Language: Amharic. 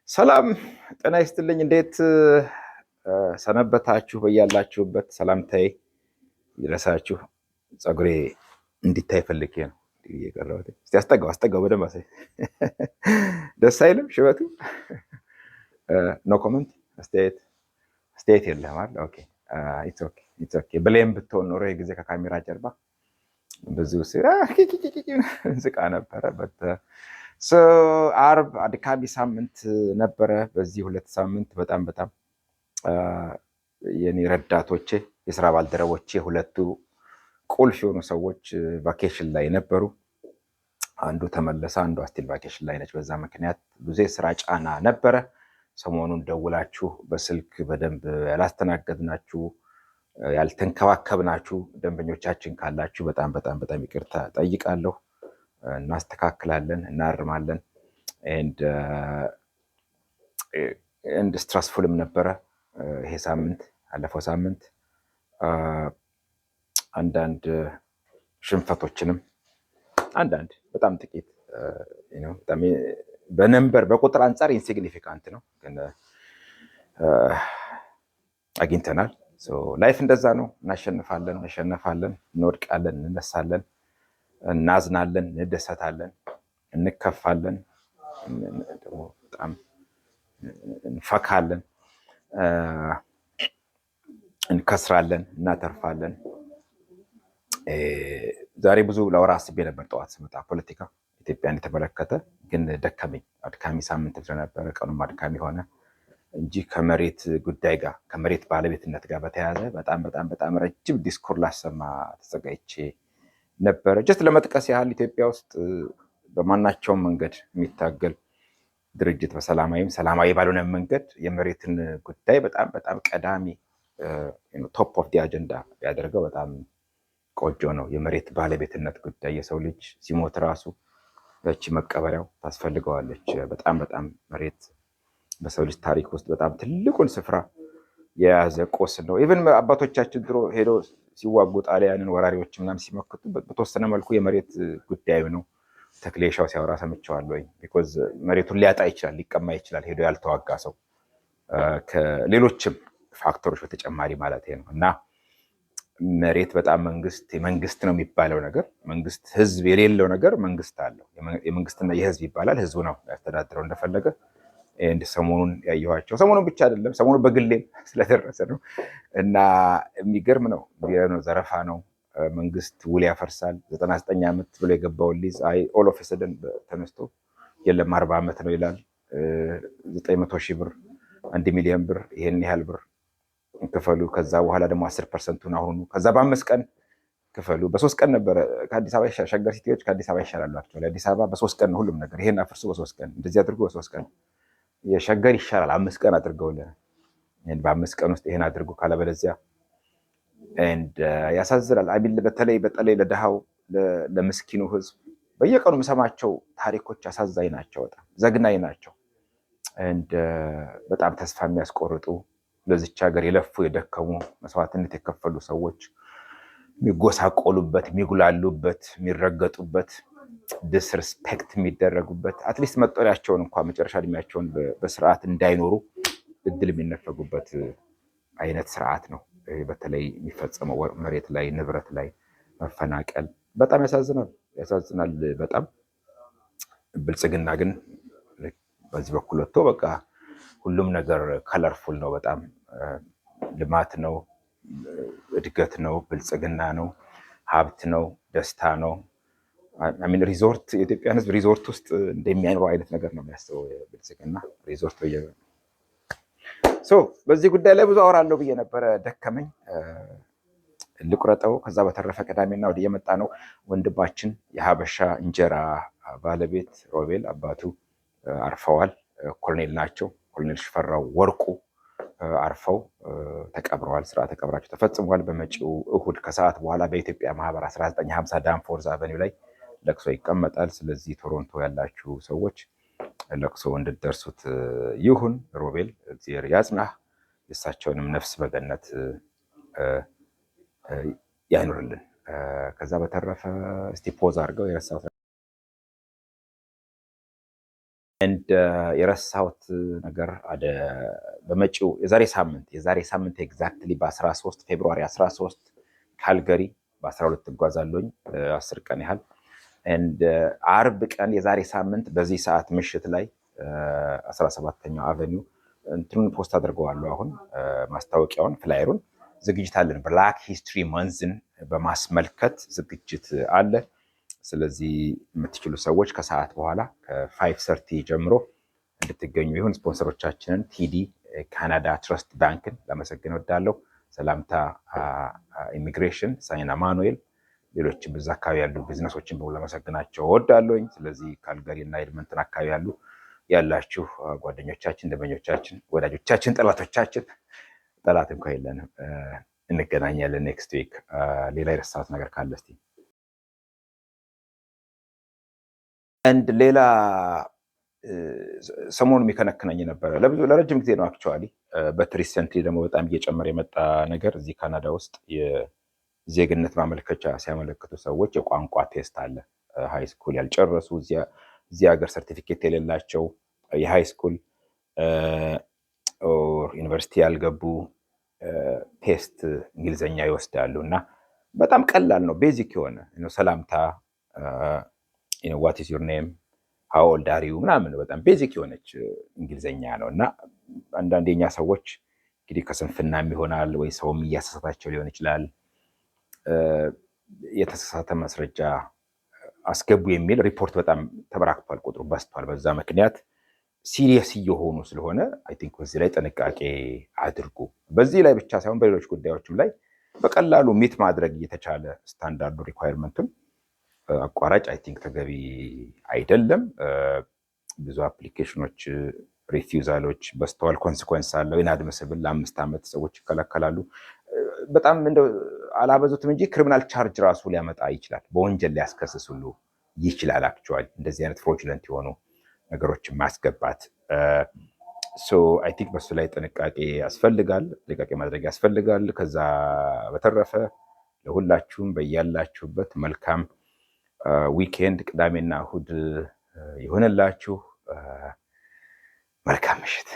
ሰላም ጤና ይስጥልኝ። እንዴት ሰነበታችሁ? በያላችሁበት ሰላምታዬ ይድረሳችሁ። ፀጉሬ እንዲታይ ፈልጌ ነው የቀረሁት። እስቲ አስጠጋው በደንብ አሳይ። ደስ አይልም ሽበቱ? ኖ ኮመንት። አስተያየት የለህም አይደል? ኦኬ ኢትስ ኦኬ። ብሌም ብትሆን ኖሮ የጊዜ ከካሜራ ጀርባ ብዙ ስቃ ነበረ። አርብ አድካሚ ሳምንት ነበረ። በዚህ 2 ሳምንት በጣም የኔ ረዳቶቼ የስራ ባልደረቦቼ ሁለቱ ቁልፍ የሆኑ ሰዎች ቫኬሽን ላይ ነበሩ። አንዱ ተመለሰ፣ አንዱ ስቲል ቫኬሽን ላይ ነች። በዛ ምክንያት ብዙ የስራ ጫና ነበረ። ሰሞኑን ደውላችሁ በስልክ በደንብ ያላስተናገድናችሁ ያልተንከባከብናችሁ ደንበኞቻችን ካላችሁ በጣም ይቅርታ ጠይቃለሁ። እናስተካክላለን፣ እናርማለን። ኤንድ ስትረስፉልም ነበረ ይሄ ሳምንት። አለፈው ሳምንት አንዳንድ ሽንፈቶችንም አንዳንድ በጣም ጥቂት በነምበር በቁጥር አንጻር ኢንሲግኒፊካንት ነው ግን አግኝተናል። ላይፍ እንደዛ ነው። እናሸንፋለን፣ እንሸነፋለን፣ እንወድቃለን፣ እንነሳለን፣ እናዝናለን፣ እንደሰታለን፣ እንከፋለን፣ በጣም እንፈካለን፣ እንከስራለን፣ እናተርፋለን። ዛሬ ብዙ ላወራ አስቤ ነበር ጠዋት ስመጣ ፖለቲካ ኢትዮጵያን የተመለከተ፣ ግን ደከመኝ። አድካሚ ሳምንት ስለነበረ ቀኑም አድካሚ ሆነ እንጂ ከመሬት ጉዳይ ጋር ከመሬት ባለቤትነት ጋር በተያያዘ በጣም ረጅም ዲስኮር ላሰማ ተዘጋጅቼ ነበረ። ጀስት ለመጥቀስ ያህል ኢትዮጵያ ውስጥ በማናቸውም መንገድ የሚታገል ድርጅት በሰላማዊም ሰላማዊ ባልሆነ መንገድ የመሬትን ጉዳይ በጣም ቀዳሚ ቶፕ ኦፍ ዲ አጀንዳ ያደርገው በጣም ቆጆ ነው። የመሬት ባለቤትነት ጉዳይ የሰው ልጅ ሲሞት ራሱ ያቺ መቀበሪያው ታስፈልገዋለች። በጣም መሬት በሰው ልጅ ታሪክ ውስጥ በጣም ትልቁን ስፍራ የያዘ ቁስ ነው። ኢቨን አባቶቻችን ድሮ ሄዶ ሲዋጉ ጣሊያንን ወራሪዎች ምናምን ሲመክቱ በተወሰነ መልኩ የመሬት ጉዳዩ ነው። ተክሌሻው ሲያወራ ሰምቼዋለሁ። ቢኮዝ መሬቱን ሊያጣ ይችላል፣ ሊቀማ ይችላል ሄዶ ያልተዋጋ ሰው ከሌሎችም ፋክተሮች በተጨማሪ ማለት ነው። እና መሬት በጣም የመንግስት ነው የሚባለው ነገር መንግስት፣ ህዝብ የሌለው ነገር መንግስት አለው። የመንግስትና የህዝብ ይባላል። ህዝቡ ነው ያስተዳድረው እንደፈለገ። ሰሞኑን ያየኋቸው ሰሞኑን ብቻ አይደለም ሰሞኑን በግሌም ስለደረሰ ነው። እና የሚገርም ነው። ዘረፋ ነው። መንግስት ውል ያፈርሳል። 99 ዓመት ብሎ የገባውን ሊዝ ኦል ኦፍ ሰደን ተነስቶ የለም 40 ዓመት ነው ይላል። 900 ሺህ ብር 1 ሚሊዮን ብር ይሄን ያህል ብር ክፈሉ። ከዛ በኋላ ደግሞ 10%ቱን አሁኑ ከዛ በ5 ቀን ክፈሉ። በ3 ቀን ነበረ ከአዲስ አበባ ሸገር ሲቲዎች ከአዲስ አበባ ይሻላሉ። አዲስ አበባ በ3 ቀን ነው ሁሉም ነገር። ይሄን አፍርሱ በ3 ቀን እንደዚህ አድርጎ በ3 ቀን የሸገር ይሻላል 5 ቀን አድርገውልን በ5 ቀን ውስጥ ይሄን አድርጎ ካለበለዚያ ያሳዝናል። በተለይ ለድሃው ለምስኪኑ ህዝብ በየቀኑ የምሰማቸው ታሪኮች አሳዛኝ ናቸው፣ በጣም ዘግናኝ ናቸው። በጣም ተስፋ የሚያስቆርጡ ለዚች ሀገር የለፉ የደከሙ መስዋዕትነት የከፈሉ ሰዎች የሚጎሳቆሉበት፣ የሚጉላሉበት፣ የሚረገጡበት፣ ዲስሪስፔክት የሚደረጉበት አትሊስት መጦሪያቸውን እንኳ መጨረሻ እድሜያቸውን በስርዓት እንዳይኖሩ እድል የሚነፈጉበት አይነት ስርዓት ነው። በተለይ የሚፈጸመው መሬት ላይ ንብረት ላይ መፈናቀል በጣም ያሳዝናል። በጣም ብልጽግና ግን በዚህ በኩል ወጥቶ በቃ ሁሉም ነገር ከለርፉል ነው፣ በጣም ልማት ነው፣ እድገት ነው፣ ብልጽግና ነው፣ ሀብት ነው፣ ደስታ ነው። ሪዞርት የኢትዮጵያን ህዝብ ሪዞርት ውስጥ እንደሚያኖረው አይነት ነገር ነው የሚያስበው ብልጽግና። ሪዞርት በዚህ ጉዳይ ላይ ብዙ አወራለሁ ብዬ ነበረ፣ ደከመኝ፣ ልቁረጠው። ከዛ በተረፈ ቅዳሜና ወደ የመጣ ነው ወንድማችን የሀበሻ እንጀራ ባለቤት ሮቤል አባቱ አርፈዋል። ኮሎኔል ናቸው። ኮሎኔል ሽፈራው ወርቁ አርፈው ተቀብረዋል። ስርዓተ ቀብራቸው ተፈጽሟል። በመጪው እሁድ ከሰዓት በኋላ በኢትዮጵያ ማህበር 1950 ዳንፎርዝ አቨኒው ላይ ለቅሶ ይቀመጣል። ስለዚህ ቶሮንቶ ያላችሁ ሰዎች ለቅሶ እንድትደርሱት ይሁን። ሮቤል እግዚአብሔር ያጽናህ፣ የእሳቸውንም ነፍስ በገነት ያኑርልን። ከዛ በተረፈ እስቲ ፖዝ አድርገው የረሳሁት የረሳሁት ነገር በመጪው የዛሬ ሳምንት ኤግዛክትሊ በ13 ፌብሩዋሪ 13 ካልገሪ በ12 እጓዛለሁኝ 10 ቀን ያህል አርብ ቀን የዛሬ ሳምንት በዚህ ሰዓት ምሽት ላይ 17ኛው አቨኒው እንትኑን ፖስት አድርገዋለሁ። አሁን ማስታወቂያውን ፍላየሩን ዝግጅት አለን። ብላክ ሂስትሪ መንዝን በማስመልከት ዝግጅት አለ። ስለዚህ የምትችሉ ሰዎች ከሰዓት በኋላ ከ5:30 ጀምሮ እንድትገኙ ይሁን። ስፖንሰሮቻችንን ቲዲ ካናዳ ትረስት ባንክን ላመሰግን እወዳለሁ። ሰላምታ ኢሚግሬሽን፣ ሳይን አማኑኤል፣ ሌሎችም በዛ አካባቢ ያሉ ቢዝነሶችን በሙሉ ላመሰግናቸው እወዳለሁኝ። ስለዚህ ካልጋሪ እና ኤድመንተን አካባቢ ያላችሁ ጓደኞቻችን፣ ደንበኞቻችን፣ ወዳጆቻችን፣ ጠላቶቻችን፣ ጠላት እንኳ የለንም፣ እንገናኛለን ኔክስት ዊክ። ሌላ የረሳሁት ነገር ካለ እስቲ ሌላ ሰሞኑን የሚከነክነኝ ነበረ ለረጅም ጊዜ ነው አክቹዋሊ በት ሪሰንትሊ ደግሞ በጣም እየጨመረ የመጣ ነገር እዚህ ካናዳ ውስጥ የዜግነት ማመልከቻ ሲያመለክቱ ሰዎች የቋንቋ ቴስት አለ። ሃይ ስኩል ያልጨረሱ እዚህ ሀገር ሰርቲፊኬት የሌላቸው የሃይ ስኩል ዩኒቨርሲቲ ያልገቡ ቴስት እንግሊዝኛ ይወስዳሉ እና በጣም ቀላል ነው። ቤዚክ የሆነ ሰላምታ ዋት ኢዝ ዩር ኔም ሃው ኦልድ አር ዩ ምናምን በጣም ቤዚክ የሆነች እንግሊዝኛ ነው እና አንዳንድ የኛ ሰዎች እንግዲህ ከስንፍናም ይሆናል ወይ ሰውም እያሳሳታቸው ሊሆን ይችላል የተሳሳተ ማስረጃ አስገቡ የሚል ሪፖርት በጣም ተበራክቷል፣ ቁጥሩ በዝቷል። በዛ ምክንያት ሲሪየስ እየሆኑ ስለሆነ አይ ቲንክ በዚህ ላይ ጥንቃቄ አድርጉ። በዚህ ላይ ብቻ ሳይሆን በሌሎች ጉዳዮችም ላይ በቀላሉ ሚት ማድረግ እየተቻለ ስታንዳርዱ ሪኳየርመንቱን አቋራጭ አይ ቲንክ ተገቢ አይደለም። ብዙ አፕሊኬሽኖች ሪፊውዛሎች በስተዋል፣ ኮንሲኮንስ አለው። ኢንአድሚሲብል ለ5 ዓመት ሰዎች ይከለከላሉ። በጣም እንደው አላበዙትም እንጂ ክሪሚናል ቻርጅ ራሱ ሊያመጣ ይችላል፣ በወንጀል ሊያስከስስ ሁሉ ይችላል። አክቹዋሊ እንደዚህ አይነት ፍሮጅለንት የሆኑ ነገሮችን ማስገባት አይ ቲንክ በሱ ላይ ጥንቃቄ ማድረግ ያስፈልጋል። ከዛ በተረፈ ለሁላችሁም በያላችሁበት መልካም ዊኬንድ ቅዳሜና እሁድ ይሆንላችሁ። መልካም ምሽት።